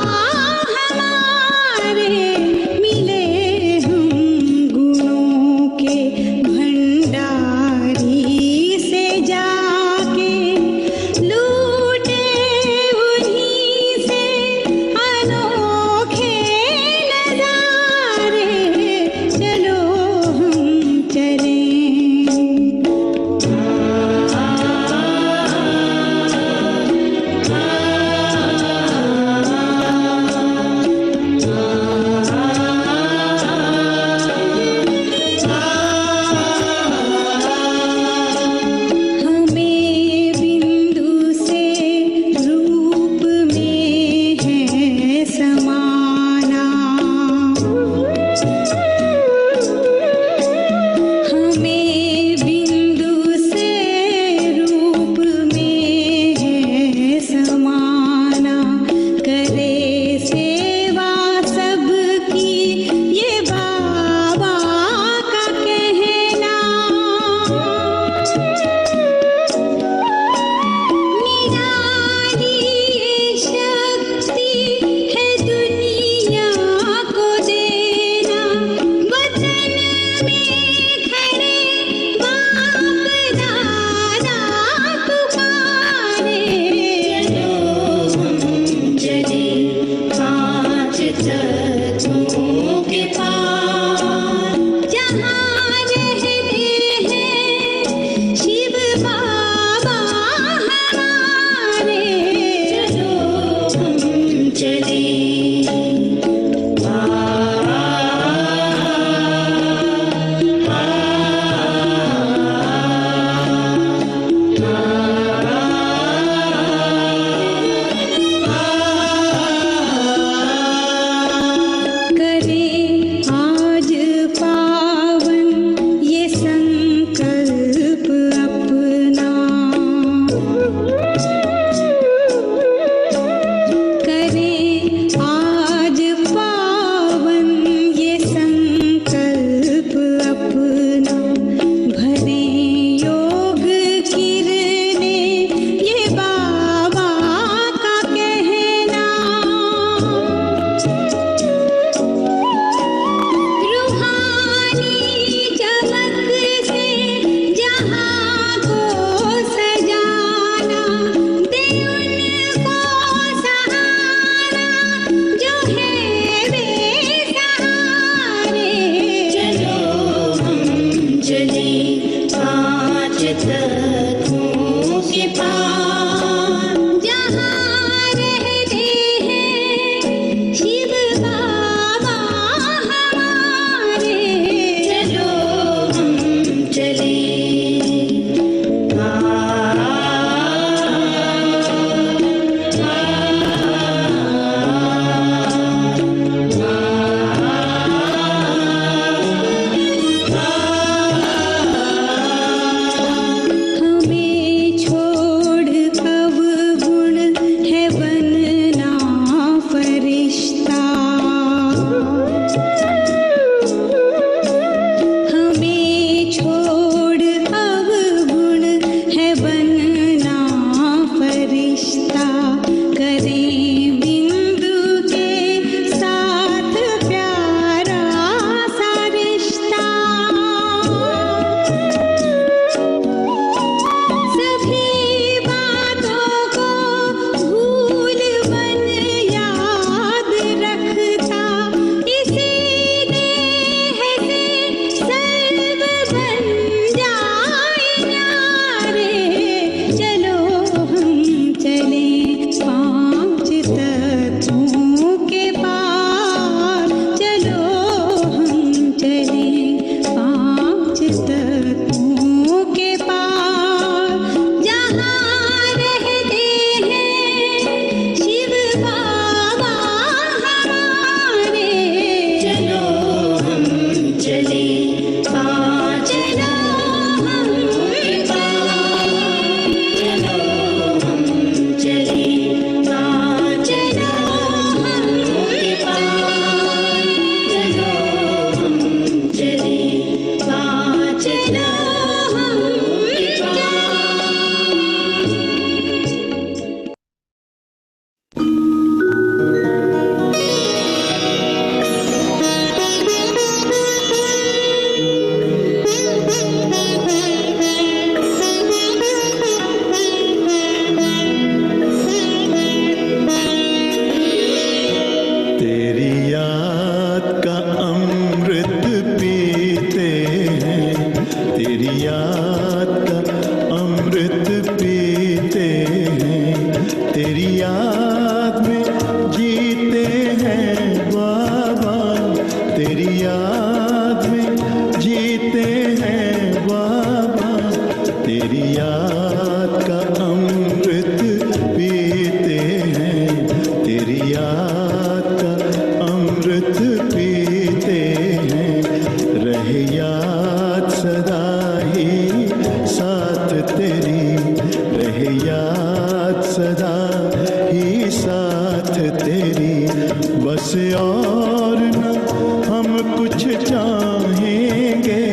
कुछ चाहेंगे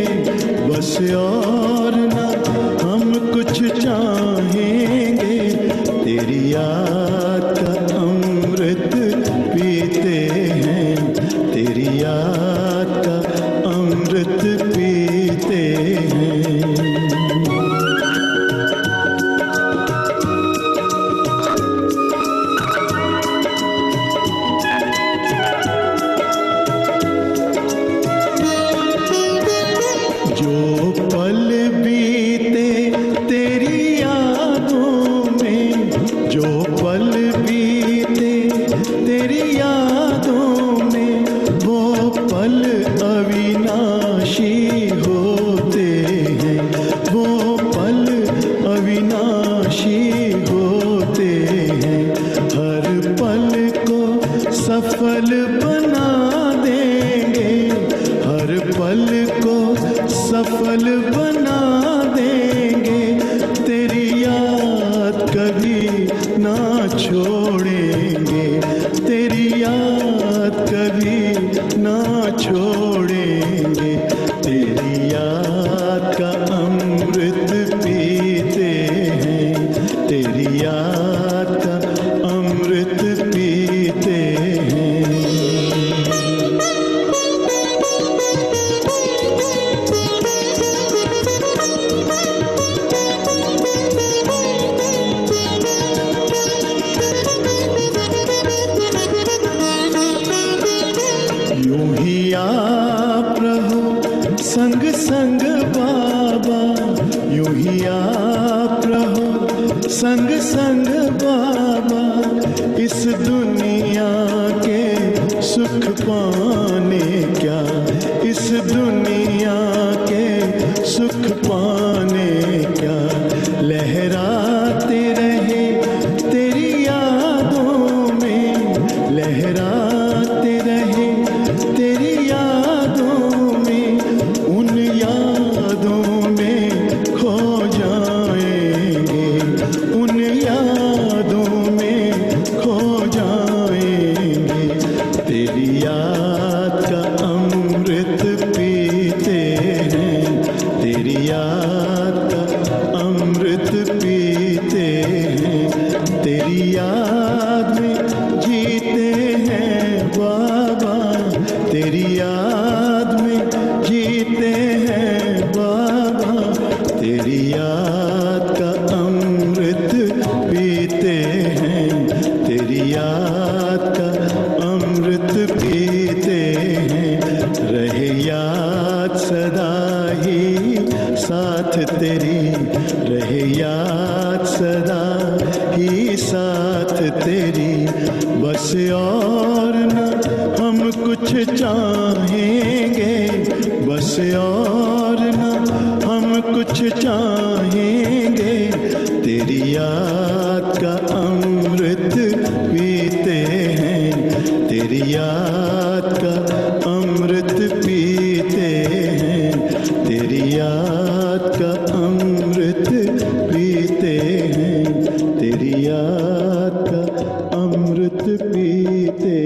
बस और ना हम कुछ चाहेंगे, तेरी याद का अमृत पीते हैं, तेरी याद का अमृत पीते हैं। जो पल बीते तेरी यादों में, जो पल बीते तेरी यादों में, वो पल अविनाशी होते हैं, वो पल अविनाशी होते हैं। हर पल को सफल बना देंगे, हर पल को सफल बना देंगे, तेरी याद कभी ना छोड़ेंगे, तेरी याद कभी ना छोड़ेंगे, तेरी याद का अमृत पीते हैं, तेरी याद का अमृत पीते हैं। यूं ही आप रहो संग संग बाबा, यूं ही आप रहो संग संग बाबा, इस दुनिया के सुख पाने क्या, इस दुनिया के सुख पाने क्या, लहराते रहे तेरी यादों में, लहराते रहे तेरी यादों में, उन यादों में खो जाएंगे, उन यादों में खो जाएंगे, तेरी याद का अमृत पीते हैं, तेरी याद का अमृत पीते हैं, तेरी याद में जीते हैं बाबा, तेरी याद में जीते हैं बाबा, तेरी याद का अमृत पीते हैं, तेरी याद का अमृत पीते हैं। रहे याद सदा ही साथ तेरी, रहे याद सदा ही साथ तेरी, बस और न हम कुछ चाहेंगे, बस और न हम कुछ चाहेंगे, तेरी याद का अमृत पीते हैं, तेरी याद का अमृत पीते हैं, तेरी याद का अमृत पीते हैं, तेरी याद का अमृत पीते